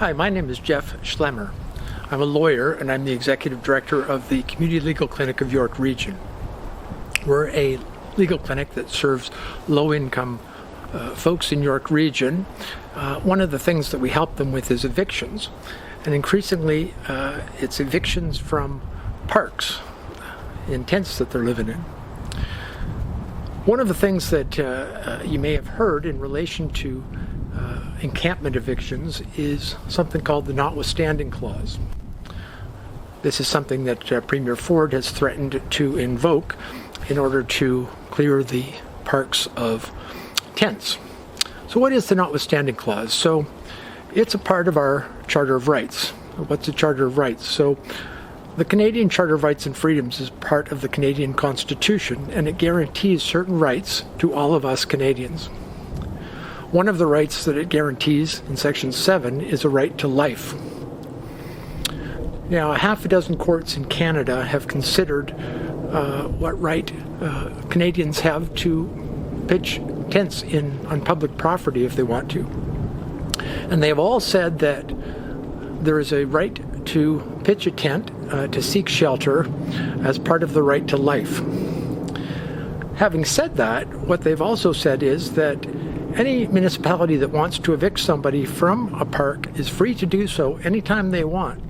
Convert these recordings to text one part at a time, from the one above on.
Hi, my name is Jeff Schlemmer. I'm a lawyer and I'm the Executive Director of the Community Legal Clinic of York Region. We're a legal clinic that serves low-income folks in York Region. One of the things that we help them with is evictions, and increasingly it's evictions from parks in tents that they're living in. One of the things that you may have heard in relation to encampment evictions is something called the Notwithstanding Clause. This is something that Premier Ford has threatened to invoke in order to clear the parks of tents. So what is the Notwithstanding Clause? So it's a part of our Charter of Rights. What's a Charter of Rights? So the Canadian Charter of Rights and Freedoms is part of the Canadian Constitution, and it guarantees certain rights to all of us Canadians. One of the rights that it guarantees in Section 7 is a right to life. Now, a half a dozen courts in Canada have considered what right Canadians have to pitch tents on public property if they want to. And they have all said that there is a right to pitch a tent to seek shelter as part of the right to life. Having said that, what they've also said is that any municipality that wants to evict somebody from a park is free to do so anytime they want.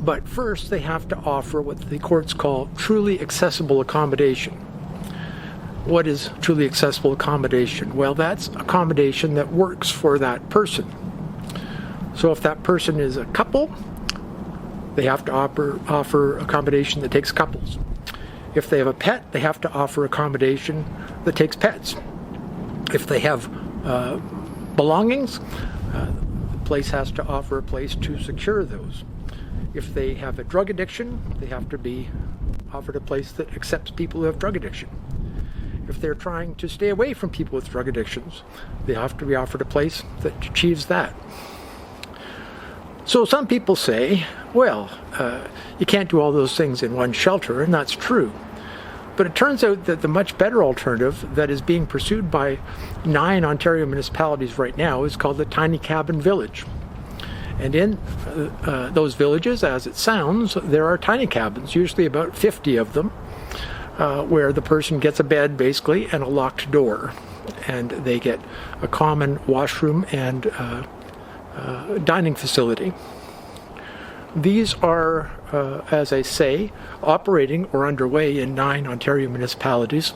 But first, they have to offer what the courts call truly accessible accommodation. What is truly accessible accommodation? Well, that's accommodation that works for that person. So if that person is a couple, they have to offer accommodation that takes couples. If they have a pet, they have to offer accommodation that takes pets. If they have belongings, the place has to offer a place to secure those. If they have a drug addiction, they have to be offered a place that accepts people who have drug addiction. If they're trying to stay away from people with drug addictions, they have to be offered a place that achieves that. So some people say, well, you can't do all those things in one shelter, and that's true. But it turns out that the much better alternative that is being pursued by 9 Ontario municipalities right now is called the tiny cabin village. And in those villages, as it sounds, there are tiny cabins, usually about 50 of them, where the person gets a bed, basically, and a locked door. And they get a common washroom and dining facility. These are, as I say, operating or underway in 9 Ontario municipalities,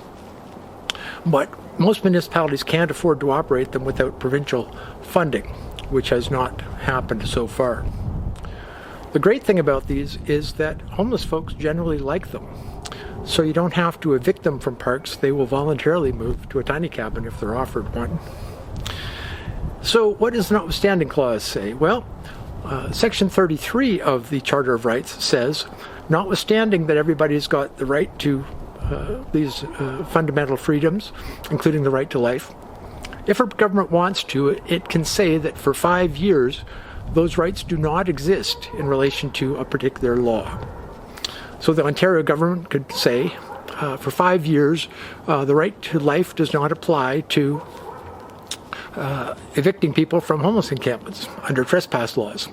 but most municipalities can't afford to operate them without provincial funding, which has not happened so far. The great thing about these is that homeless folks generally like them, so you don't have to evict them from parks. They will voluntarily move to a tiny cabin if they're offered one. So what does the Notwithstanding Clause say? Well, Section 33 of the Charter of Rights says, notwithstanding that everybody's got the right to these fundamental freedoms, including the right to life, if a government wants to, it can say that for 5 years, those rights do not exist in relation to a particular law. So the Ontario government could say, for 5 years, the right to life does not apply to evicting people from homeless encampments under trespass laws.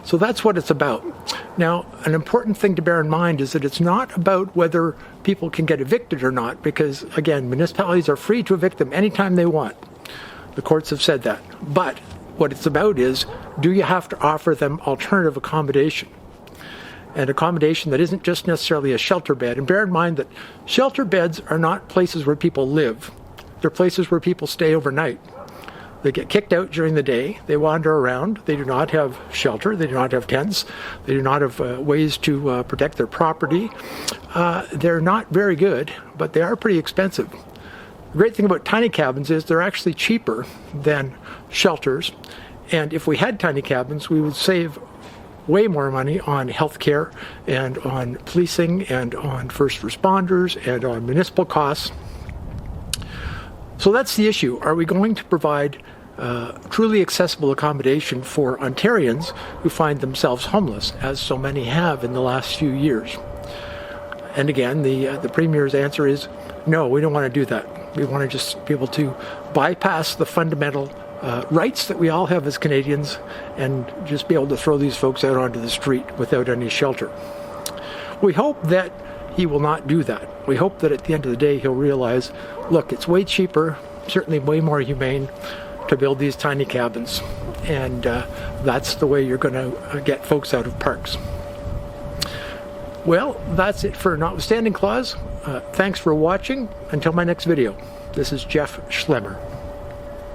So that's what it's about. Now, an important thing to bear in mind is that it's not about whether people can get evicted or not, because, again, municipalities are free to evict them anytime they want. The courts have said that. But what it's about is, do you have to offer them alternative accommodation? And accommodation that isn't just necessarily a shelter bed. And bear in mind that shelter beds are not places where people live. They're places where people stay overnight. They get kicked out during the day. They wander around. They do not have shelter. They do not have tents. They do not have ways to protect their property. They're not very good, but they are pretty expensive. The great thing about tiny cabins is they're actually cheaper than shelters. And if we had tiny cabins, we would save way more money on healthcare and on policing and on first responders and on municipal costs. So that's the issue. Are we going to provide truly accessible accommodation for Ontarians who find themselves homeless, as so many have in the last few years? And again, the Premier's answer is, no, we don't want to do that. We want to just be able to bypass the fundamental rights that we all have as Canadians and just be able to throw these folks out onto the street without any shelter. We hope that he will not do that. We hope that at the end of the day he'll realize, look, it's way cheaper, certainly way more humane to build these tiny cabins, and that's the way you're going to get folks out of parks. Well, that's it for Notwithstanding Clause. Thanks for watching. Until my next video, this is Jeff Schlemmer.